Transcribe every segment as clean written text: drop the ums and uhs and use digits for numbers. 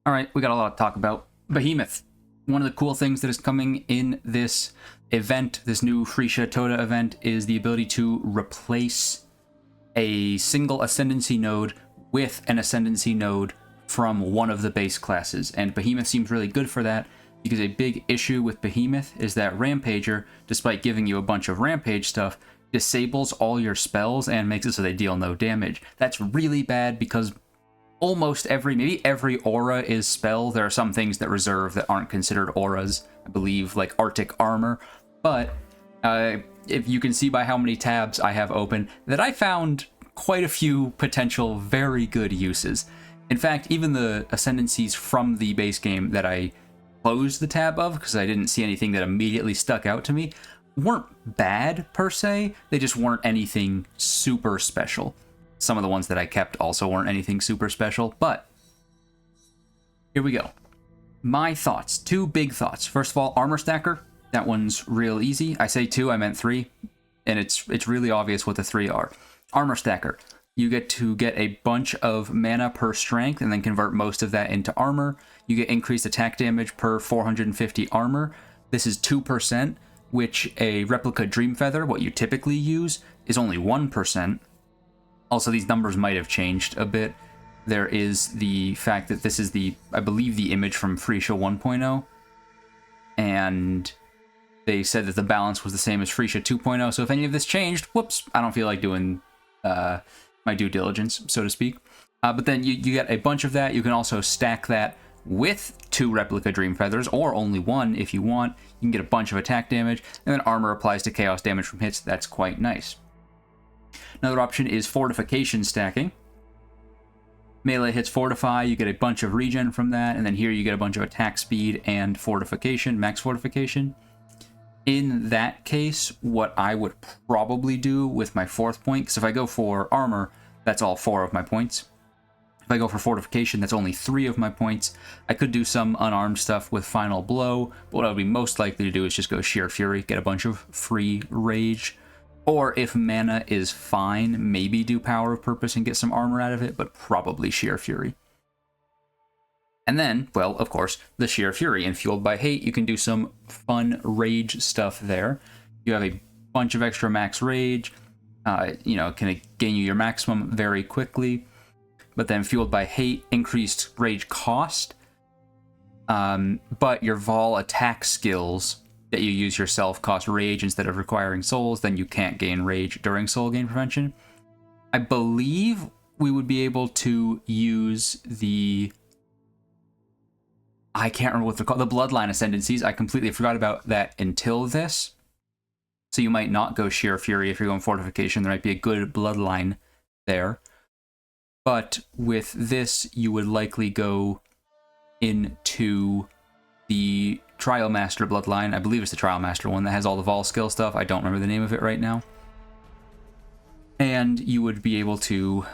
All right, we got a lot to talk about. Behemoth. One of the cool things that is coming in this event, this new Freesia Toda event, is the ability to replace a single Ascendancy node with an Ascendancy node from one of the base classes. And Behemoth seems really good for that, because a big issue with Behemoth is that Rampager, despite giving you a bunch of Rampage stuff, disables all your spells and makes it so they deal no damage. That's really bad because almost maybe every aura is spell. There are some things that reserve that aren't considered auras, I believe, like Arctic Armor. But if you can see by how many tabs I have open, that I found quite a few potential very good uses. In fact, even the Ascendancies from the base game that I closed the tab of, because I didn't see anything that immediately stuck out to me, weren't bad per se. They just weren't anything super special. Some of the ones that I kept also weren't anything super special, but here we go. My thoughts, two big thoughts. First of all, Armor Stacker. That one's real easy. I say two, I meant three, and it's really obvious what the three are. Armor Stacker. You get to get a bunch of mana per strength and then convert most of that into armor. You get increased attack damage per 450 armor. This is 2%, which a Replica Dream Feather, what you typically use, is only 1%. Also, these numbers might have changed a bit. There is the fact that this is I believe, the image from Freesia 1.0. And they said that the balance was the same as Freesia 2.0. So if any of this changed, whoops, I don't feel like doing my due diligence, so to speak. But then you get a bunch of that. You can also stack that with 2 Replica Dream Feathers, or only 1 if you want. You can get a bunch of attack damage, and then armor applies to chaos damage from hits. That's quite nice. Another option is fortification stacking. Melee hits fortify, you get a bunch of regen from that, and then here you get a bunch of attack speed and fortification, max fortification. In that case, what I would probably do with my 4th point, because if I go for armor, that's all 4 of my points. If I go for fortification, that's only 3 of my points. I could do some unarmed stuff with Final Blow, but what I would be most likely to do is just go Sheer Fury, get a bunch of free rage. Or if mana is fine, maybe do Power of Purpose and get some armor out of it, but probably Sheer Fury. And then, well, of course, the Sheer Fury. And Fueled by Hate, you can do some fun rage stuff there. You have a bunch of extra max rage. Can gain you your maximum very quickly. But then Fueled by Hate, increased rage cost. But your Vol attack skills that you use yourself cost rage instead of requiring souls, then you can't gain rage during soul gain prevention. I believe we would be able to use I can't remember what they're called, the Bloodline Ascendancies. I completely forgot about that until this. So you might not go Sheer Fury if you're going Fortification. There might be a good Bloodline there. But with this, you would likely go into the Trial Master Bloodline. I believe it's the Trial Master one that has all the Vol skill stuff. I don't remember the name of it right now. And you would be able to,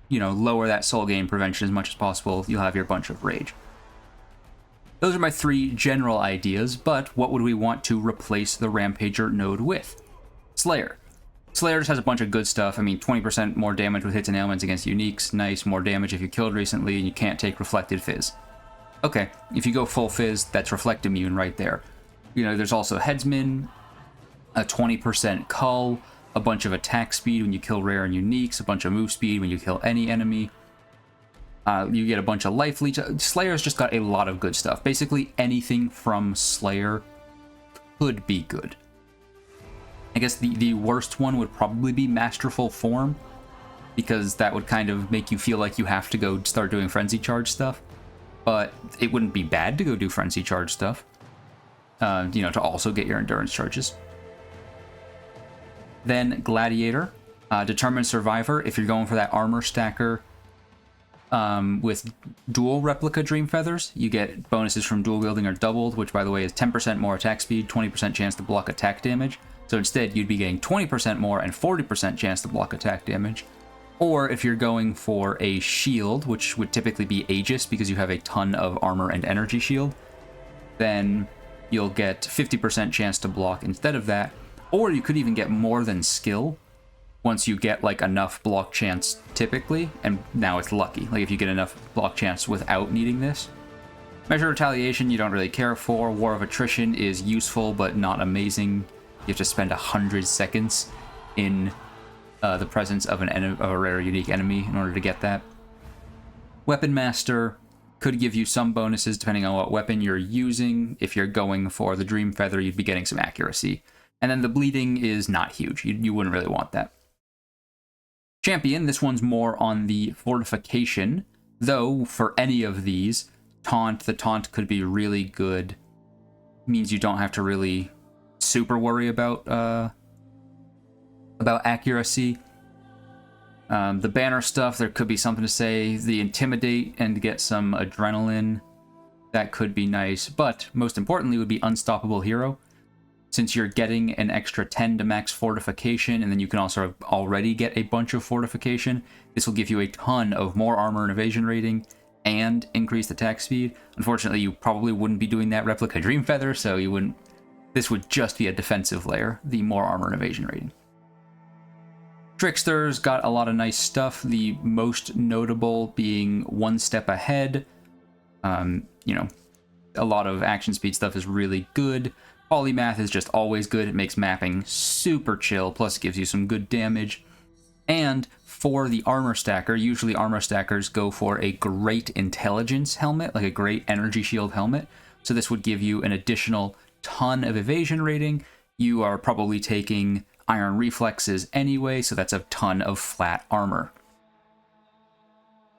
lower that soul gain prevention as much as possible. You'll have your bunch of rage. Those are my 3 general ideas, but what would we want to replace the Rampager node with? Slayer. Slayer just has a bunch of good stuff. I mean, 20% more damage with hits and ailments against uniques. Nice. More damage if you killed recently and you can't take Reflected Fizz. Okay, if you go full Fizz, that's Reflect Immune right there. There's also Headsman, a 20% Cull, a bunch of attack speed when you kill rare and uniques, a bunch of move speed when you kill any enemy. You get a bunch of life leech. Slayer's just got a lot of good stuff. Basically, anything from Slayer could be good. I guess the worst one would probably be Masterful Form, because that would kind of make you feel like you have to go start doing Frenzy Charge stuff. But it wouldn't be bad to go do Frenzy Charge stuff, to also get your Endurance Charges. Then Gladiator, Determined Survivor, if you're going for that Armor Stacker with dual Replica Dream Feathers, you get bonuses from dual wielding are doubled, which by the way is 10% more attack speed, 20% chance to block attack damage. So instead, you'd be getting 20% more and 40% chance to block attack damage. Or if you're going for a shield, which would typically be Aegis because you have a ton of armor and energy shield, then you'll get 50% chance to block instead of that. Or you could even get more than skill once you get enough block chance typically, and now it's lucky. If you get enough block chance without needing this, Measure Retaliation you don't really care for. War of Attrition is useful but not amazing. You have to spend 100 seconds in the presence of a rare unique enemy in order to get that. Weapon Master could give you some bonuses depending on what weapon you're using. If you're going for the Dream Feather, you'd be getting some accuracy. And then the bleeding is not huge. You wouldn't really want that. Champion, this one's more on the fortification, though for any of these, the taunt could be really good. Means you don't have to really super worry about accuracy. The banner stuff, there could be something to say. The Intimidate and get some adrenaline, that could be nice. But most importantly would be Unstoppable Hero. Since you're getting an extra 10 to max fortification, and then you can also already get a bunch of fortification, this will give you a ton of more armor and evasion rating and increased attack speed. Unfortunately, you probably wouldn't be doing that Replica Dream Feather, so you wouldn't. This would just be a defensive layer, the more armor and evasion rating. Trickster's got a lot of nice stuff, the most notable being One Step Ahead. You know, a lot of action speed stuff is really good. Polymath is just always good. It makes mapping super chill, plus gives you some good damage. And for the armor stacker, usually armor stackers go for a great intelligence helmet, like a great energy shield helmet. So this would give you an additional ton of evasion rating. You are probably taking iron reflexes anyway, so that's a ton of flat armor.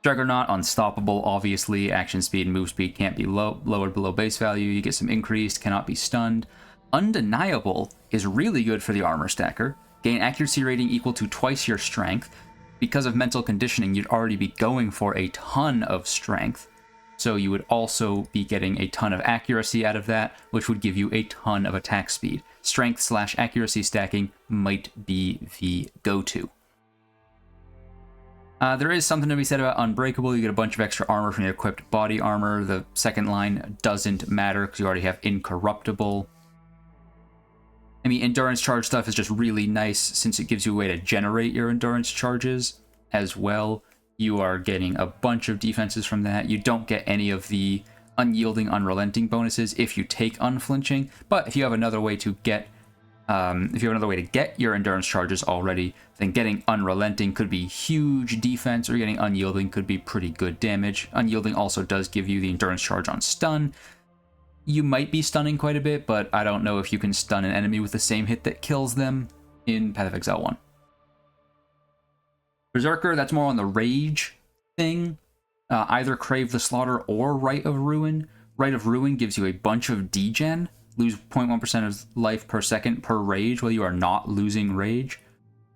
Juggernaut, unstoppable, obviously. Action speed and move speed can't be lowered below base value. You get some increased, cannot be stunned. Undeniable is really good for the armor stacker. Gain accuracy rating equal to twice your strength. Because of mental conditioning, you'd already be going for a ton of strength. So you would also be getting a ton of accuracy out of that, which would give you a ton of attack speed. Strength/accuracy stacking might be the go-to. There is something to be said about Unbreakable. You get a bunch of extra armor from your equipped body armor. The second line doesn't matter because you already have Incorruptible. I mean, Endurance Charge stuff is just really nice since it gives you a way to generate your Endurance Charges as well. You are getting a bunch of defenses from that. You don't get any of the Unyielding, Unrelenting bonuses if you take Unflinching, but if you have another way to get your endurance charges already, then getting Unrelenting could be huge defense, or getting Unyielding could be pretty good damage. Unyielding also does give you the endurance charge on stun. You might be stunning quite a bit, but I don't know if you can stun an enemy with the same hit that kills them in Path of Exile 1. Berserker, that's more on the rage thing. Either Crave the Slaughter or Rite of Ruin. Rite of Ruin gives you a bunch of degen. Lose 0.1% of life per second per rage while you are not losing rage.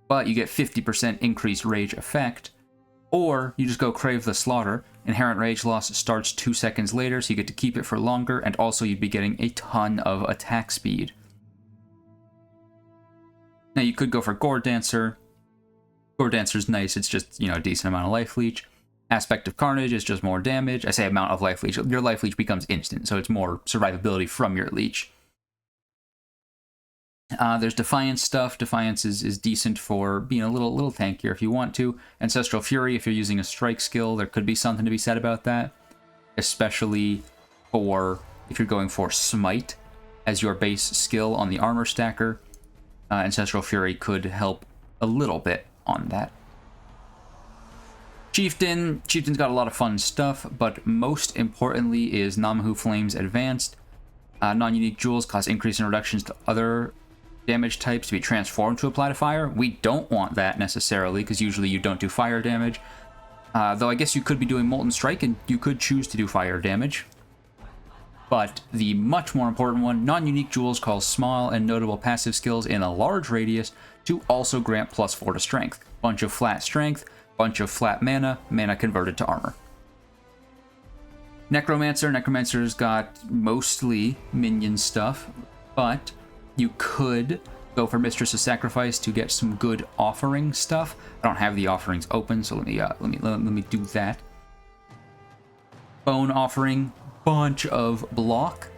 But you get 50% increased rage effect. Or you just go Crave the Slaughter. Inherent rage loss starts 2 seconds later, so you get to keep it for longer, and also you'd be getting a ton of attack speed. Now you could go for Gore Dancer. Gore Dancer's nice, it's just, a decent amount of life leech. Aspect of Carnage is just more damage. I say amount of life leech. Your life leech becomes instant, so it's more survivability from your leech. There's Defiance stuff. Defiance is decent for being a little tankier if you want to. Ancestral Fury, if you're using a strike skill, there could be something to be said about that. Especially for if you're going for Smite as your base skill on the armor stacker. Ancestral Fury could help a little bit on that. Chieftain's got a lot of fun stuff, but most importantly is Namahu Flames Advanced. Non-unique jewels cause increase in reductions to other damage types to be transformed to apply to fire. We don't want that necessarily, because usually you don't do fire damage. Though I guess you could be doing Molten Strike, and you could choose to do fire damage. But the much more important one, non-unique jewels cause small and notable passive skills in a large radius to also grant +4 to strength. Bunch of flat strength, bunch of flat mana converted to armor. Necromancer's got mostly minion stuff, but you could go for Mistress of Sacrifice to get some good offering stuff. I don't have the offerings open, so let me do that. Bone Offering, bunch of block,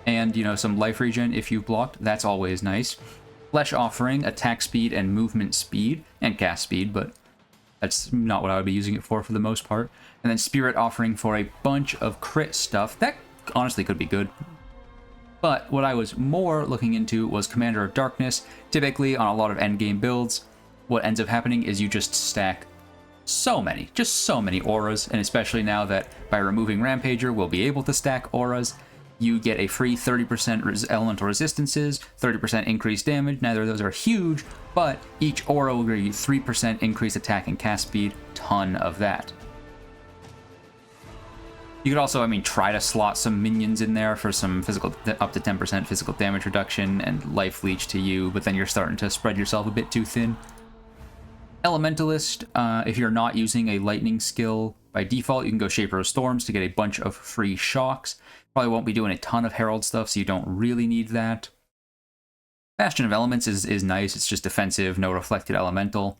and some life regen if you've blocked. That's always nice. Flesh Offering, attack speed and movement speed, and cast speed, but That's not what I would be using it for the most part. And then Spirit Offering for a bunch of crit stuff. That honestly could be good. But what I was more looking into was Commander of Darkness. Typically, on a lot of endgame builds, what ends up happening is you just stack just so many auras, and especially now that by removing Rampager, we'll be able to stack auras, you get a free 30% elemental resistances, 30% increased damage. Neither of those are huge, but each aura will give you 3% increased attack and cast speed. Ton of that. You could also, try to slot some minions in there for some physical, up to 10% physical damage reduction and life leech to you, but then you're starting to spread yourself a bit too thin. Elementalist, if you're not using a lightning skill by default, you can go Shaper of Storms to get a bunch of free shocks. Probably won't be doing a ton of Herald stuff, so you don't really need that. Bastion of Elements is nice. It's just defensive, no reflected elemental.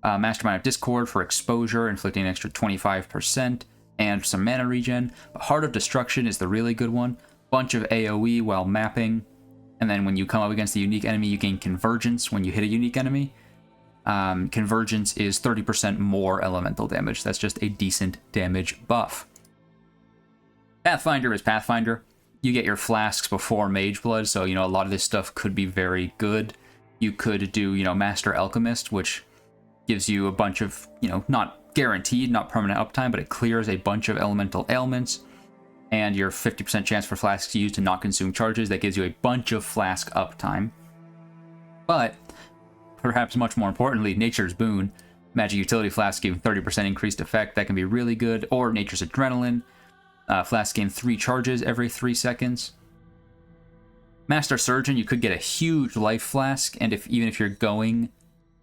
Mastermind of Discord for exposure, inflicting an extra 25%, and some mana regen. But Heart of Destruction is the really good one. Bunch of AoE while mapping. And then when you come up against a unique enemy, you gain Convergence when you hit a unique enemy. Convergence is 30% more elemental damage. That's just a decent damage buff. Pathfinder is Pathfinder. You get your flasks before Mage Blood, so, a lot of this stuff could be very good. You could do, Master Alchemist, which gives you a bunch of, not guaranteed, not permanent uptime, but it clears a bunch of elemental ailments. And your 50% chance for flasks used to not consume charges, that gives you a bunch of flask uptime. But perhaps much more importantly, Nature's Boon. Magic Utility Flask giving 30% increased effect. That can be really good. Or Nature's Adrenaline. Flask gain 3 charges every 3 seconds. Master Surgeon, you could get a huge life flask, and even if you're going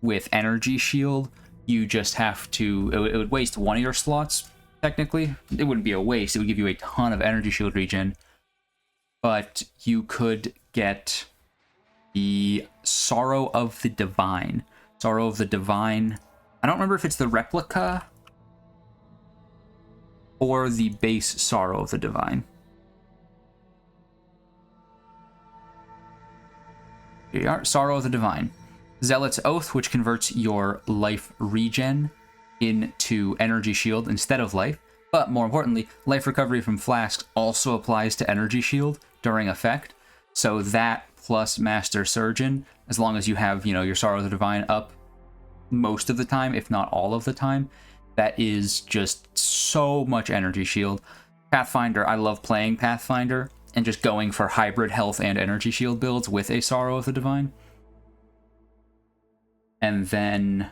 with Energy Shield, you just have to... It would waste one of your slots, technically. It wouldn't be a waste. It would give you a ton of Energy Shield regen. But you could get the Sorrow of the Divine. Sorrow of the Divine. I don't remember if it's the replica or the base Sorrow of the Divine. Here you are, Sorrow of the Divine. Zealot's Oath, which converts your life regen into Energy Shield instead of life. But more importantly, life recovery from flasks also applies to Energy Shield during effect. So that plus Master Surgeon, as long as you have, your Sorrow of the Divine up most of the time, if not all of the time, that is just so much Energy Shield. Pathfinder, I love playing Pathfinder and just going for hybrid health and Energy Shield builds with a Sorrow of the Divine. And then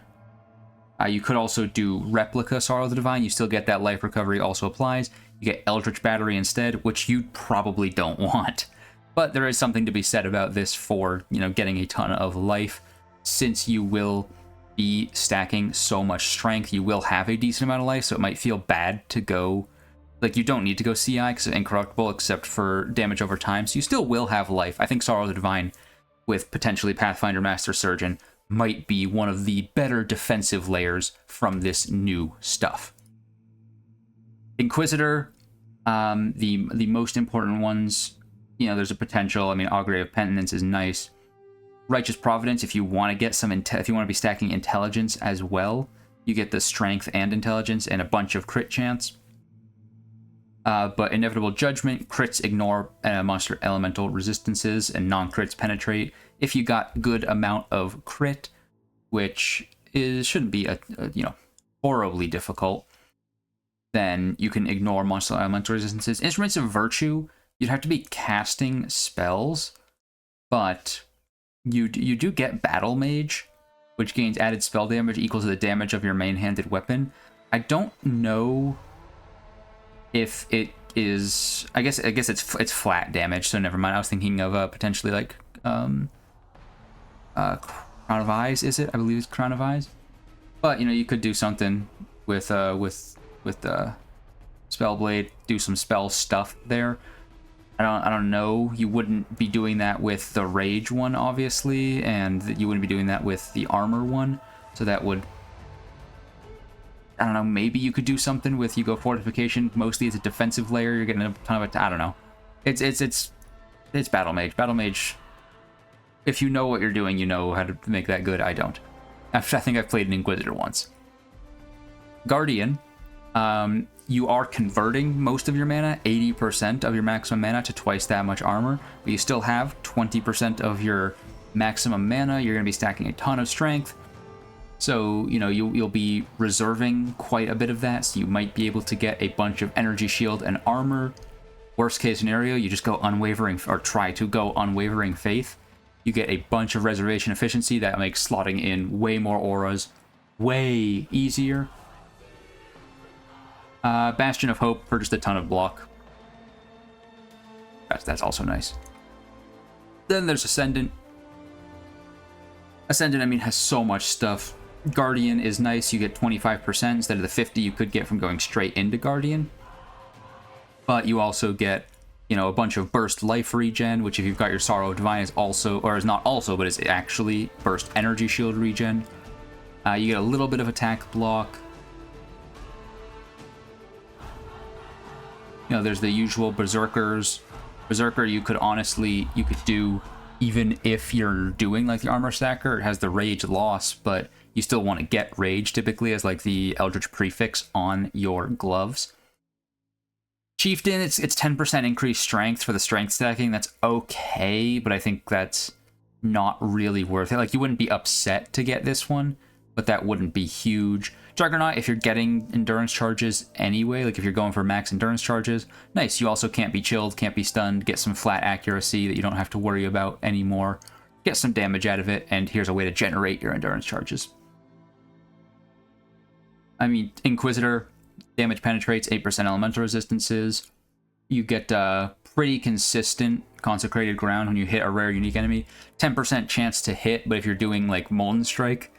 you could also do Replica Sorrow of the Divine. You still get that life recovery, also applies. You get Eldritch Battery instead, which you probably don't want. But there is something to be said about this for, getting a ton of life, since you will be stacking so much strength. You will have a decent amount of life, so it might feel bad to go... Like, you don't need to go CI because it's incorruptible except for damage over time, so you still will have life. I think Sorrow of the Divine, with potentially Pathfinder Master Surgeon, might be one of the better defensive layers from this new stuff. Inquisitor, the most important ones, there's a potential. Augury of Penitence is nice. Righteous Providence, if you want to get some, if you want to be stacking intelligence as well, you get the strength and intelligence and a bunch of crit chance. But Inevitable Judgment, crits ignore monster elemental resistances and non-crits penetrate. If you got good amount of crit, which shouldn't be horribly difficult, then you can ignore monster elemental resistances. Instruments of Virtue, you'd have to be casting spells, but you do get Battle Mage, which gains added spell damage equal to the damage of your main-handed weapon. I don't know if it is... I guess it's flat damage, so never mind. I was thinking of potentially like Crown of Eyes, is it? I believe it's Crown of Eyes. But you could do something with the Spellblade, do some spell stuff there. I don't know. You wouldn't be doing that with the Rage one, obviously, and you wouldn't be doing that with the Armor one. So that would... I don't know, maybe you could do something with, you go Fortification, mostly it's a defensive layer, you're getting a ton of it, I don't know. It's Battle Mage. Battle Mage, if you know what you're doing, you know how to make that good. I don't. I think I've played an Inquisitor once. Guardian, you are converting most of your mana, 80% of your maximum mana, to twice that much armor, but you still have 20% of your maximum mana. You're going to be stacking a ton of strength, so you know you'll be reserving quite a bit of that, so you might be able to get a bunch of energy shield and armor. Worst case scenario, you just go unwavering, or try to go unwavering faith. You get a bunch of reservation efficiency that makes slotting in way more auras way easier. Bastion of Hope for just a ton of block. That's also nice. Then there's Ascendant. Ascendant, I mean, has so much stuff. Guardian is nice. You get 25% instead of the 50 you could get from going straight into Guardian. But you also get, you know, a bunch of burst life regen, which if you've got your Sorrow Divine is also, or is not also, but is actually burst energy shield regen. You get a little bit of attack block. You know, there's the usual Berserkers. Berserker, you could do, even if you're doing like the Armor Stacker, it has the Rage loss, but you still want to get Rage typically as like the Eldritch prefix on your gloves. Chieftain, it's 10% increased strength for the strength stacking. That's okay, but I think that's not really worth it. Like, you wouldn't be upset to get this one, but that wouldn't be huge. Juggernaut, if you're getting endurance charges anyway, like if you're going for max endurance charges, nice. You also can't be chilled, can't be stunned, get some flat accuracy that you don't have to worry about anymore. Get some damage out of it, and here's a way to generate your endurance charges. I mean, Inquisitor, damage penetrates, 8% elemental resistances. You get pretty consistent consecrated ground when you hit a rare unique enemy. 10% chance to hit, but if you're doing like Molten Strike,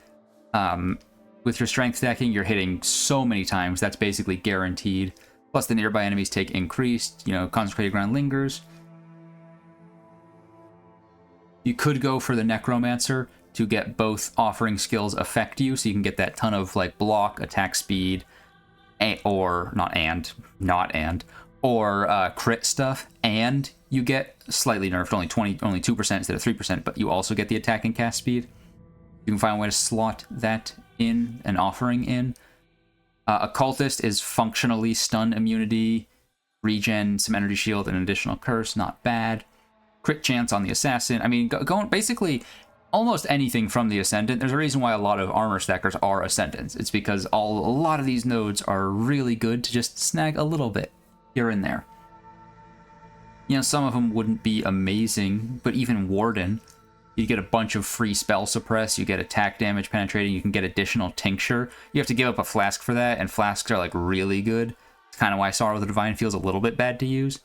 with your strength stacking, you're hitting so many times, that's basically guaranteed. Plus the nearby enemies take increased, you know, consecrated ground lingers. You could go for the Necromancer to get both offering skills affect you, so you can get that ton of like block, attack speed, or crit stuff, and you get slightly nerfed, only 2% instead of 3%, but you also get the attack and cast speed. You can find a way to slot that in, an offering in. Occultist is functionally stun immunity, regen, some energy shield, and an additional curse, not bad. Crit chance on the assassin. I mean, going basically almost anything from the Ascendant. There's a reason why a lot of armor stackers are Ascendants. It's because a lot of these nodes are really good to just snag a little bit here and there. You know, some of them wouldn't be amazing, but even Warden, you get a bunch of free spell suppress, you get attack damage penetrating, you can get additional tincture. You have to give up a flask for that, and flasks are like really good. It's kind of why Sorrow of the Divine feels a little bit bad to use.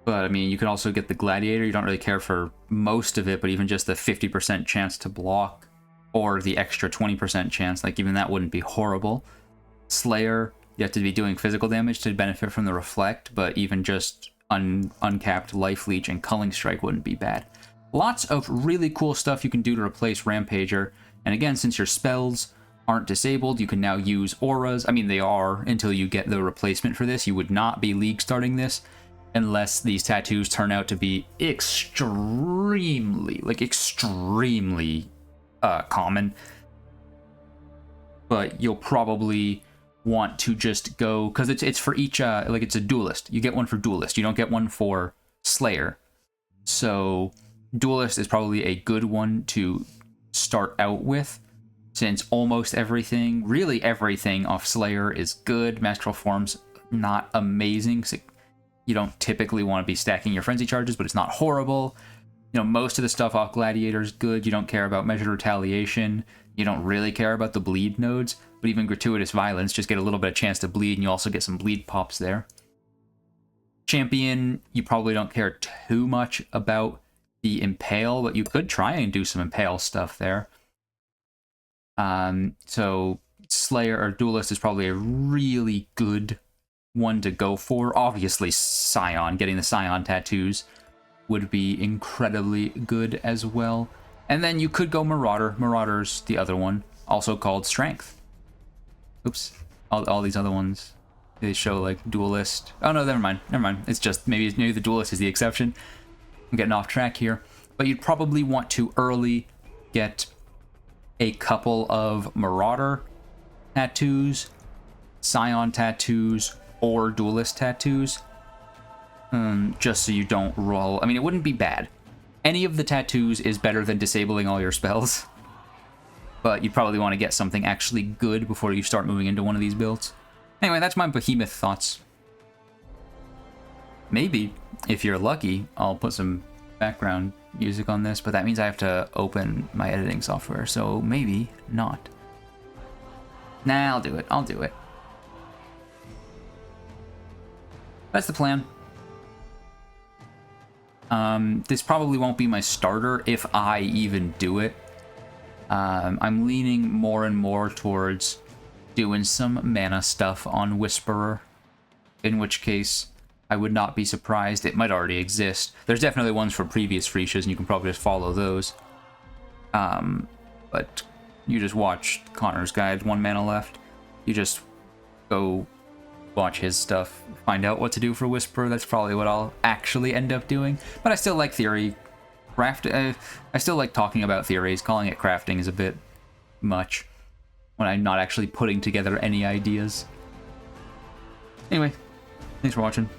But I mean, you can also get the Gladiator. You don't really care for most of it, but even just the 50% chance to block, or the extra 20% chance, like even that wouldn't be horrible. Slayer, you have to be doing physical damage to benefit from the Reflect, but even just uncapped Life Leech and Culling Strike wouldn't be bad. Lots of really cool stuff you can do to replace Rampager. And again, since your spells aren't disabled, you can now use auras. I mean, they are until you get the replacement for this. You would not be league starting this unless these tattoos turn out to be extremely common. But you'll probably want to just go, because it's for each, like it's a duelist. You get one for duelist. You don't get one for Slayer. So duelist is probably a good one to start out with, since almost everything, really everything off Slayer is good. Masterful Form's not amazing, so you don't typically want to be stacking your frenzy charges, but it's not horrible. You know, most of the stuff off Gladiator is good. You don't care about Measured Retaliation. You don't really care about the bleed nodes, but even Gratuitous Violence, just get a little bit of chance to bleed, and you also get some bleed pops there. Champion, you probably don't care too much about the Impale, but you could try and do some Impale stuff there. So Slayer or Duelist is probably a really good one to go for. Obviously, Scion, getting the Scion tattoos would be incredibly good as well. And then you could go Marauder. Marauder's the other one, also called Strength. Oops. All these other ones, they show like Duelist. Oh no, never mind. It's just maybe the Duelist is the exception. I'm getting off track here. But you'd probably want to early get a couple of Marauder tattoos, Scion tattoos, or Duelist tattoos. Just so you don't roll. I mean, it wouldn't be bad. Any of the tattoos is better than disabling all your spells. But you probably want to get something actually good before you start moving into one of these builds. Anyway, that's my Behemoth thoughts. Maybe, if you're lucky, I'll put some background music on this, but that means I have to open my editing software, so maybe not. Nah, I'll do it. I'll do it. That's the plan. This probably won't be my starter if I even do it. I'm leaning more and more towards doing some mana stuff on Whisperer, in which case I would not be surprised. It might already exist. There's definitely ones for previous Frishas, and you can probably just follow those. But you just watch Connor's guide, 1 mana left. You just go watch his stuff, find out what to do for Whisperer. That's probably what I'll actually end up doing. But I still like theory. I still like talking about theories. Calling it crafting is a bit much when I'm not actually putting together any ideas. Anyway, thanks for watching.